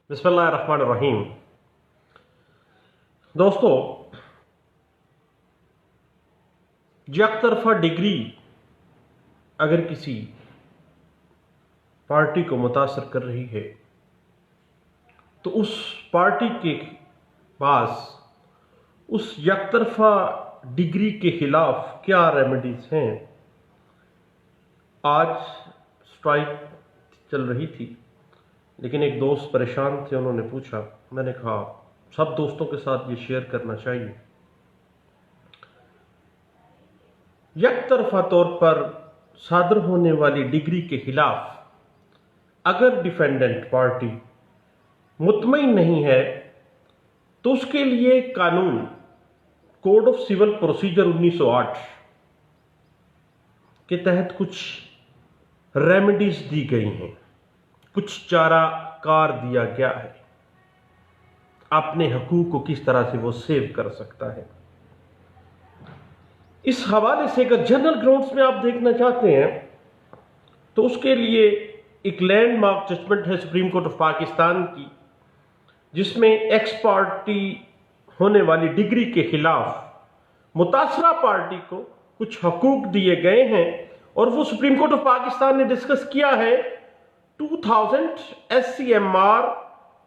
बिस्मिल्लाहिर्रहमानिर्रहीम। दोस्तों, यकतरफा डिग्री अगर किसी पार्टी को मुतासर कर रही है तो उस पार्टी के पास उस यकतरफा डिग्री के खिलाफ क्या रेमेडीज हैं। आज स्ट्राइक चल रही थी, लेकिन एक दोस्त परेशान थे, उन्होंने पूछा। मैंने कहा सब दोस्तों के साथ ये शेयर करना चाहिए। यकतरफा तौर पर सादर होने वाली डिग्री के खिलाफ अगर डिफेंडेंट पार्टी मुतमईन नहीं है तो उसके लिए कानून कोड ऑफ सिविल प्रोसीजर 1908 के तहत कुछ रेमेडीज दी गई हैं, कुछ चारा कार दिया गया है। अपने हकूक को किस तरह से वो सेव कर सकता है। इस हवाले से अगर जनरल ग्राउंड्स में आप देखना चाहते हैं तो उसके लिए एक लैंडमार्क जजमेंट है सुप्रीम कोर्ट ऑफ पाकिस्तान की, जिसमें एक्स पार्टी होने वाली डिग्री के खिलाफ मुतासरा पार्टी को कुछ हकूक दिए गए हैं, और वो सुप्रीम कोर्ट ऑफ पाकिस्तान ने डिस्कस किया है 2000 SCMR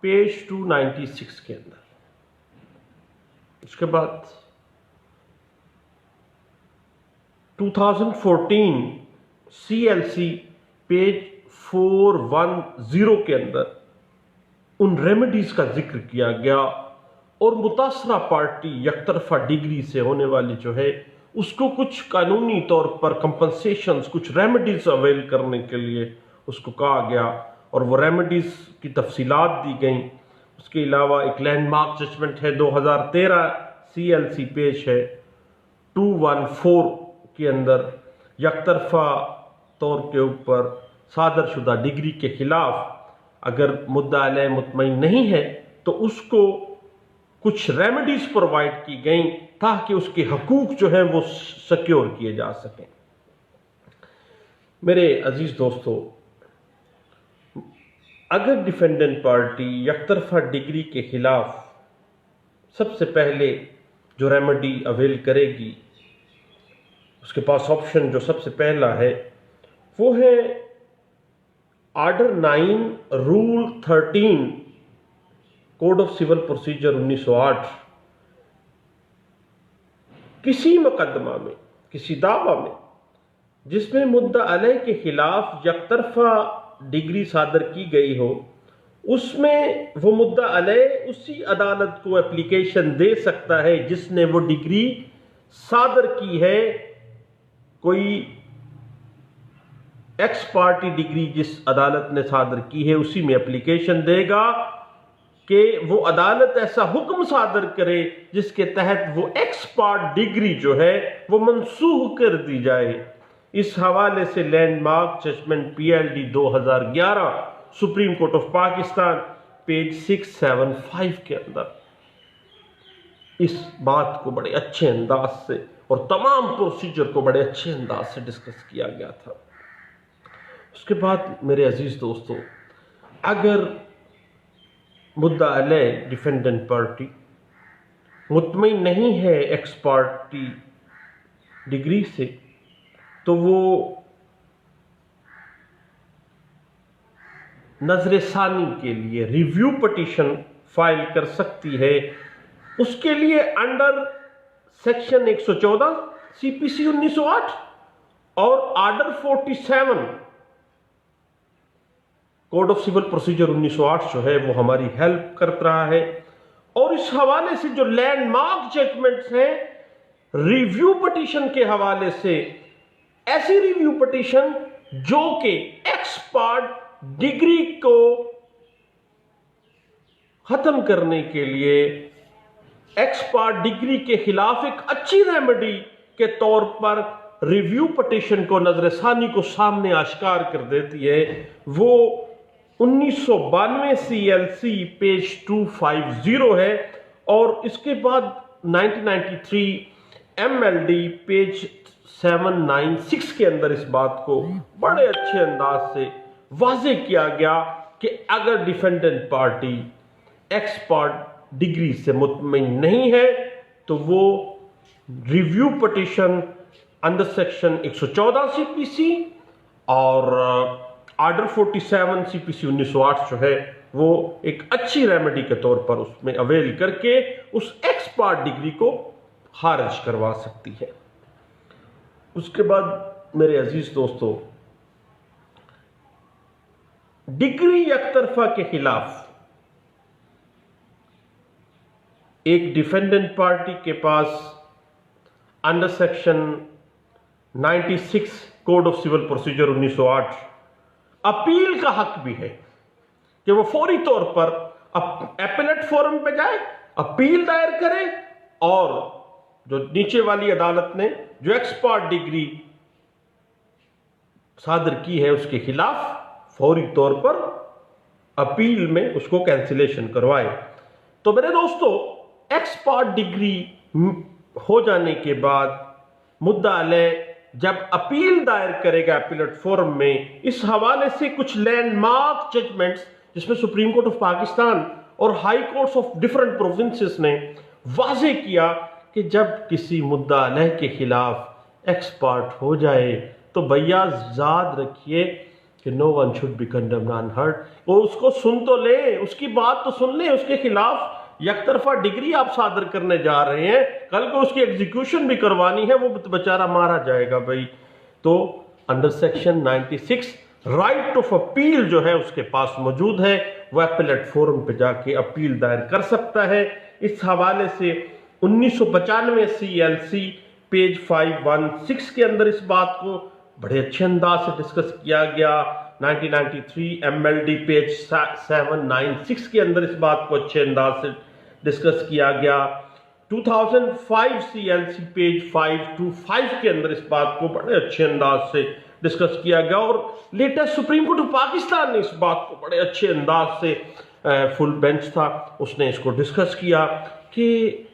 पेज 296 के अंदर। उसके बाद 2014 CLC पेज 410 के अंदर उन रेमेडीज का जिक्र किया गया, और मुतासरा पार्टी यकतरफा डिग्री से होने वाली जो है उसको कुछ कानूनी तौर पर कंपनसेशंस, कुछ रेमेडीज अवेल करने के लिए उसको कहा गया, और वो रेमेडीज की तफसीलात दी गई। उसके अलावा एक लैंडमार्क जजमेंट है 2013 CLC पेज है 214 के अंदर यकतरफा तौर के ऊपर सादर शुदा डिग्री के खिलाफ अगर मुद्दा अलैह मुतमईन नहीं है तो उसको कुछ रेमेडीज प्रोवाइड की गई ताकि उसके हकूक जो है वो सिक्योर किए जा सकें। मेरे अजीज दोस्तों, अगर डिफेंडेंट पार्टी यकतरफा डिग्री के खिलाफ सबसे पहले जो रेमेडी अवेल करेगी, उसके पास ऑप्शन जो सबसे पहला है वो है order 9 rule 13 code of civil procedure 1908। किसी मुकदमा में, किसी दावा में जिसमें मुद्दा अलैह के खिलाफ यकतरफा डिग्री सादर की गई हो, उसमें वो मुद्दा अलैह उसी अदालत को एप्लीकेशन दे सकता है जिसने वो डिग्री सादर की है। कोई एक्स पार्टी डिग्री जिस अदालत ने सादर की है उसी में एप्लीकेशन देगा कि वो अदालत ऐसा हुक्म सादर करे जिसके तहत वो एक्स पार्ट डिग्री जो है वो मनसूख कर दी जाए। इस हवाले से landmark judgement PLD 2011 supreme court of Pakistan page 675 के अंदर इस बात को बड़े अच्छे अंदाज से और तमाम प्रोसीजर को बड़े अच्छे अंदाज से डिस्कस किया गया था। उसके बाद मेरे अजीज दोस्तों, अगर मुद्दा अलैह डिफेंडेंट पार्टी मुतमईन नहीं है एक्स पार्टी डिग्री से, तो वो नजर सानी के लिए रिव्यू पिटीशन फाइल कर सकती है। उसके लिए अंडर सेक्शन 114 CPC 1908 और order 47 code of civil procedure 1908 जो है वो हमारी हेल्प कर रहा है। और इस हवाले से जो लैंडमार्क जजमेंट्स हैं रिव्यू पिटीशन के हवाले से, ऐसी रिव्यू पिटीशन जो कि एक्स पार्ट डिग्री को खत्म करने के लिए एक्स पार्ट डिग्री के खिलाफ एक अच्छी रेमेडी के तौर पर रिव्यू पिटीशन को नजरसानी को सामने आश्कार कर देती है, वो 1992 CLC पेज 250 है। और इसके बाद 1993 MLD पेज 796 के अंदर इस बात को बड़े अच्छे अंदाज से वाज़े किया गया कि अगर डिफेंडेंट पार्टी एक्सपर्ट डिग्री से मुतमईन नहीं है तो वो review petition under section 114 CPC और ऑर्डर 47 सीपीसी 1908 जो है वो एक अच्छी रेमेडी के तौर पर उसमें अवेल करके उस एक्सपर्ट डिग्री को खारिज करवा सकती है। उसके बाद मेरे अजीज दोस्तों, डिग्री एकतरफा के खिलाफ एक डिफेंडेंट पार्टी के पास under section 96 code of civil procedure 1908 appeal का हक भी है कि वो फौरी तौर पर एपेलेट फोरम पे जाए, अपील दायर करे और जो नीचे वाली अदालत ने जो एक्सपर्ट डिग्री सादर की है उसके खिलाफ फौरी तौर पर अपील में उसको कैंसिलेशन करवाए। तो मेरे दोस्तों, एक्सपर्ट डिग्री हो जाने के बाद मुद्दाअले जब अपील दायर करेगा अपीलेट फोरम में, इस हवाले से कुछ लैंडमार्क जजमेंट्स जिसमें सुप्रीम कोर्ट ऑफ पाकिस्तान और high courts of different provinces ने वाजे किया कि जब किसी मुद्दाअले के खिलाफ एक्सपर्ट हो जाए तो भैया याद रखिए कि no one should be condemned unheard. वो उसको सुन तो ले, उसकी बात तो सुन ले, उसके खिलाफ एकतरफा डिग्री आप सादर करने जा रहे हैं, कल को उसकी एग्जीक्यूशन भी करवानी है, वो बेचारा मारा जाएगा भाई। तो under section 96 right of appeal जो है उसके पास मौजूद है, वह अपीलेट फोरम पे जाके अपील दायर कर सकता है। इस हवाले से 1995 CLC पेज 516 के अंदर इस बात को बड़े अच्छे अंदाज से डिस्कस किया गया। 1993 MLD पेज 796 के अंदर इस बात को अच्छे अंदाज से डिस्कस किया गया। 2005 CLC पेज 525 के अंदर इस बात को बड़े अच्छे अंदाज से डिस्कस किया गया और latest supreme court of Pakistan ने इस बात को बड़े अच्छे अंदाज से, फुल बेंच था, उसने इसको डिस्कस किया कि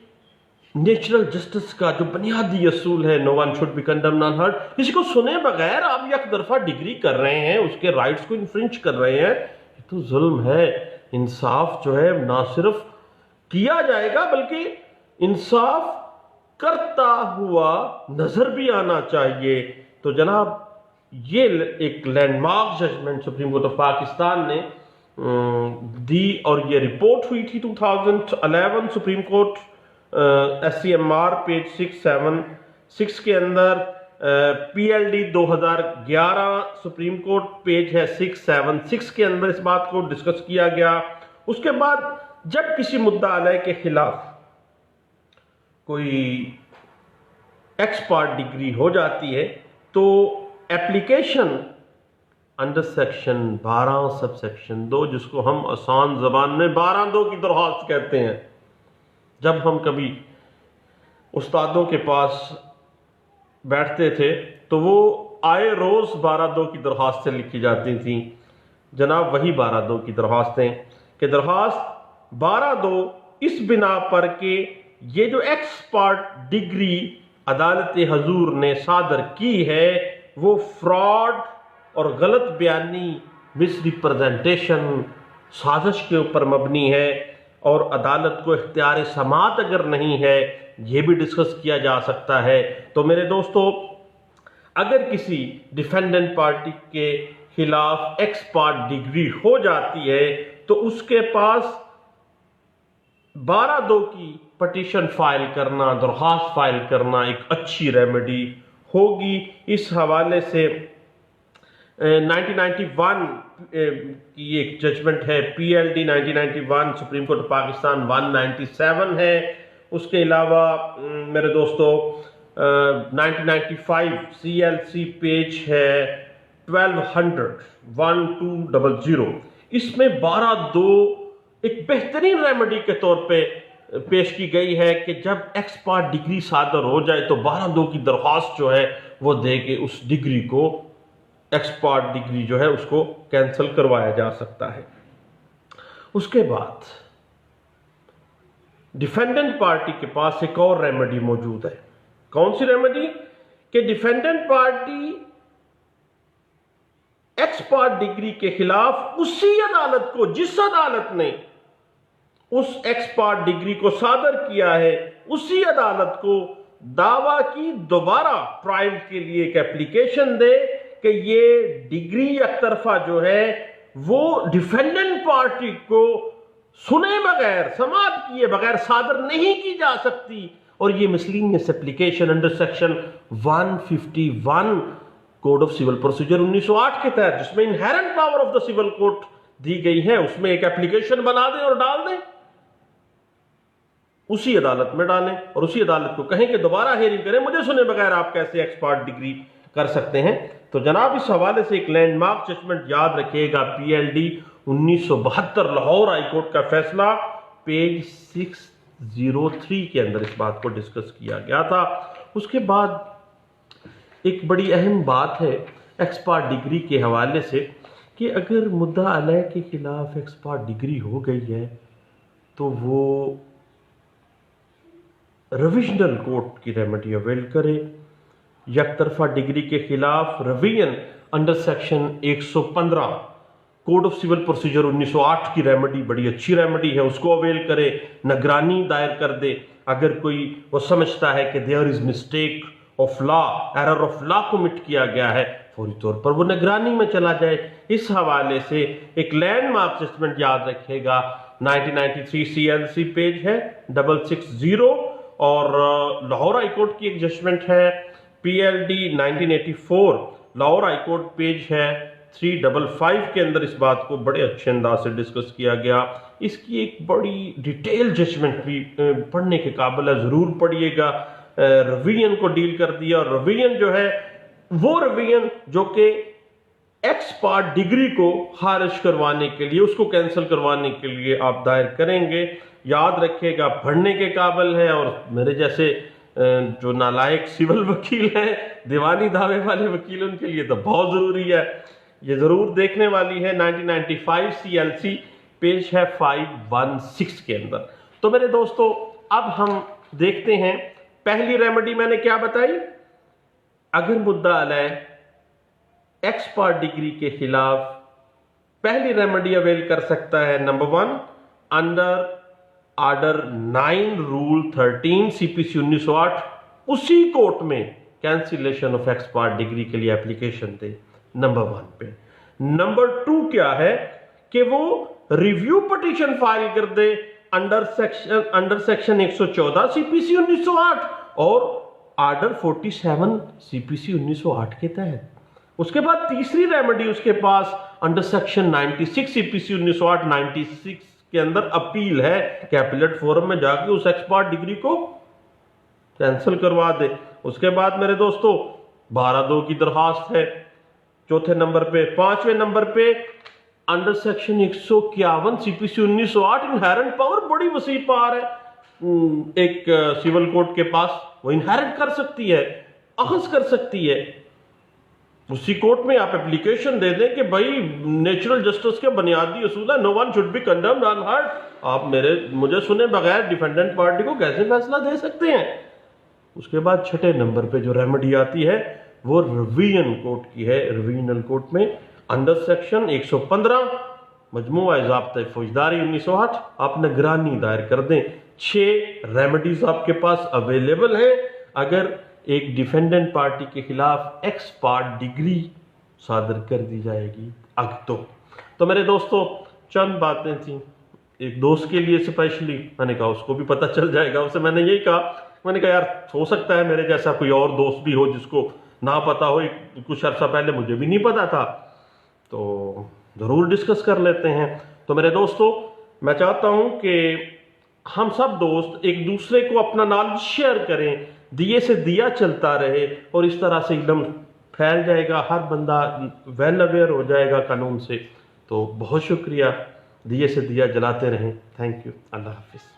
नेचुरल जस्टिस का जो बुनियादी असूल है no one should be condemned unheard, किसी को सुने बगैर आप एक तरफा डिग्री कर रहे हैं, उसके राइट्स को इन्फ्रिंज कर रहे हैं, ये तो जुल्म है। इंसाफ जो है ना सिर्फ किया जाएगा बल्कि इंसाफ करता हुआ नजर भी आना चाहिए। तो जनाब, ये एक landmark judgement supreme court of Pakistan ने दी और ये रिपोर्ट हुई थी 2011 सुप्रीम कोर्ट SCMR पेज 676 के अंदर। PLD 2011 सुप्रीम कोर्ट पेज है 676 के अंदर इस बात को डिस्कस किया गया। उसके बाद जब किसी मुद्दाअले के खिलाफ कोई एक्सपर्ट डिग्री हो जाती है तो application under section 12 sub section 2, जिसको हम आसान जबान में 12(2) की दरख्वास्त कहते हैं। जब हम कभी उस्तादों के पास बैठते थे तो वो आए रोज 12(2) की दरख्वास्तें लिखी जाती थी। जनाब, वही 12(2) की दरख्वास्तें कि दरख्वास्त 12(2) इस बिना पर कि ये जो एक्सपर्ट डिग्री अदालत हजूर ने सादर की है वो फ्रॉड और गलत बयानी, मिसरिप्रेजेंटेशन, साजिश के ऊपर मबनी है और अदालत को इख्तियार समात अगर नहीं है, ये भी डिस्कस किया जा सकता है। तो मेरे दोस्तों, अगर किसी डिफेंडेंट पार्टी के खिलाफ एक्सपर्ट डिग्री हो जाती है तो उसके पास 12(2) की पटिशन फाइल करना, दरख्वास्त फाइल करना एक अच्छी रेमेडी होगी। इस हवाले से 1991 की एक जजमेंट है PLD 1991 supreme court of Pakistan 197 है। उसके अलावा मेरे दोस्तों 1995 CLC पेज है 1200 इसमें 12(2) एक बेहतरीन रेमेडी के तौर पे पेश की गई है कि जब एक्सपर्ट डिग्री सादर हो जाए तो 12(2) की दरख्वास्त जो है वो दे के उस डिग्री को, एक्सपर्ट डिग्री जो है उसको कैंसिल करवाया जा सकता है। उसके बाद डिफेंडेंट पार्टी के पास एक और रेमेडी मौजूद है। कौन सी रेमेडी? कि defendant party x part degree के खिलाफ उसी अदालत को, जिस अदालत ने उस एक्स पार्ट डिग्री को सादर किया है, उसी अदालत को दावा की दोबारा ट्रायल के लिए एक एप्लीकेशन दे कि ये डिग्री एक तरफा जो है वो डिफेंडेंट पार्टी को सुने बगैर, समाप्त किए बगैर सादर नहीं की जा सकती। और ये miscellaneous application under section 151 code of civil procedure 1908 के तहत, जिसमें inherent power of the civil court दी गई है, उसमें एक एप्लीकेशन बना दें और डाल दें, उसी अदालत में डालें और उसी अदालत को कहें कि दोबारा हियरिंग करें, मुझे सुने बगैर आप कैसे एक्स पार्ट डिग्री कर सकते हैं। तो जनाब इस हवाले से एक लैंडमार्क जजमेंट याद रखिएगा, PLD 1972 लाहौर हाईकोर्ट का फैसला, पेज 603 के अंदर इस बात को डिस्कस किया गया था। उसके बाद एक बड़ी अहम बात है एक्स पार्ट डिग्री के हवाले से कि अगर मुद्दा अलय के खिलाफ एक्स पार्ट डिग्री हो गई है तो वो रिविजनल कोर्ट की रेमेडी अवेल करे। एक तरफा डिग्री के खिलाफ revision under section 115 code of civil procedure 1908 की रेमेडी बड़ी अच्छी रेमेडी है, उसको अवेल करे, निगरानी दायर कर दे। अगर कोई वो समझता है कि there is mistake of law, error of law commit किया गया है, फौरी तौर पर वो निगरानी में चला जाए। इस हवाले से एक लैंडमार्क जजमेंट याद रखिएगा, 1993 CLC पेज है 660 और लाहौर हाईकोर्ट की एक जजमेंट है PLD 1984 लाहौर हाईकोर्ट पेज है 355 के अंदर इस बात को बड़े अच्छे अंदाज से डिस्कस किया गया। इसकी एक बड़ी डिटेल जजमेंट भी पढ़ने के काबिल है, जरूर पढ़िएगा। रिवीजन को डील कर दिया और रिवीजन जो है वो रिवीजन जो कि एक्स पार्ट डिग्री को खारिज करवाने के लिए, उसको कैंसिल करवाने के लिए आप दायर करेंगे। याद रखिएगा पढ़ने के काबिल है और मेरे जैसे जो नालायक सिविल वकील हैं, दीवानी दावे वाले वकील, उनके लिए तो बहुत जरूरी है, ये जरूर देखने वाली है। 1995 CLC पेज है 516 के अंदर। तो मेरे दोस्तों अब हम देखते हैं पहली रेमेडी मैंने क्या बताई। अगर मुद्दा अलय एक्स पार्ट डिग्री के खिलाफ पहली रेमेडी अवेल कर सकता है, number 1 under order 9 rule 13 CPC 1908, उसी कोर्ट में cancellation of x part degree के लिए एप्लीकेशन दे, नंबर 1 पे। नंबर 2 क्या है कि वो रिव्यू पिटीशन फाइल कर दे अंडर सेक्शन 114 CPC 1908 और ऑर्डर 47 CPC 1908 के तहत। उसके बाद तीसरी रेमेडी उसके पास अंडर सेक्शन 96 CPC 1908 96 के अंदर अपील है कि अपीलेट फोरम में जाके उस एक्स पार्ट डिग्री को कैंसिल करवा दे। उसके बाद मेरे दोस्तों 12(2) की दरखास्त है चौथे नंबर पे। 5वें नंबर पे under section 151 CPC 1908 inherent power, बड़ी वसी पावर है एक सिविल कोर्ट के पास, वो इनहेरेंट कर सकती है, अखज कर सकती है। उसी कोर्ट में आप एप्लीकेशन दे दें कि भाई नेचुरल जस्टिस के बुनियादी असूल है, no one should be condemned unheard, आप मुझे सुने बगैर डिफेंडेंट पार्टी को कैसे फैसला दे सकते हैं। उसके बाद छठे नंबर पे जो रेमेडी आती है वो रिवीजन कोर्ट की है। रिवीजनल कोर्ट में अंडर सेक्शन 115 मजमूआ ज़ाब्ता फौजदारी 1908 आप निगरानी दायर कर दें। 6 रेमेडीज आपके पास अवेलेबल हैं अगर एक डिफेंडेंट पार्टी के खिलाफ एक्स पार्ट डिग्री सादर कर दी जाएगी अब तो मेरे दोस्तों चंद बातें थी, एक दोस्त के लिए स्पेशली मैंने कहा उसको भी पता चल जाएगा। उससे मैंने यही कहा, मैंने कहा यार हो सकता है मेरे जैसा कोई और दोस्त भी हो जिसको ना पता हो, कुछ अर्सा पहले मुझे भी नहीं पता था, तो ज़रूर डिस्कस कर लेते हैं। तो मेरे दोस्तों मैं चाहता हूं कि हम सब दोस्त एक दूसरे को अपना नॉलेज शेयर करें, दिए से दिया चलता रहे और इस तरह से इल्म फैल जाएगा, हर बंदा वेल अवेयर हो जाएगा कानून से। तो बहुत शुक्रिया, दिए से दिया जलाते रहें। थैंक यू, अल्लाह हाफिज़।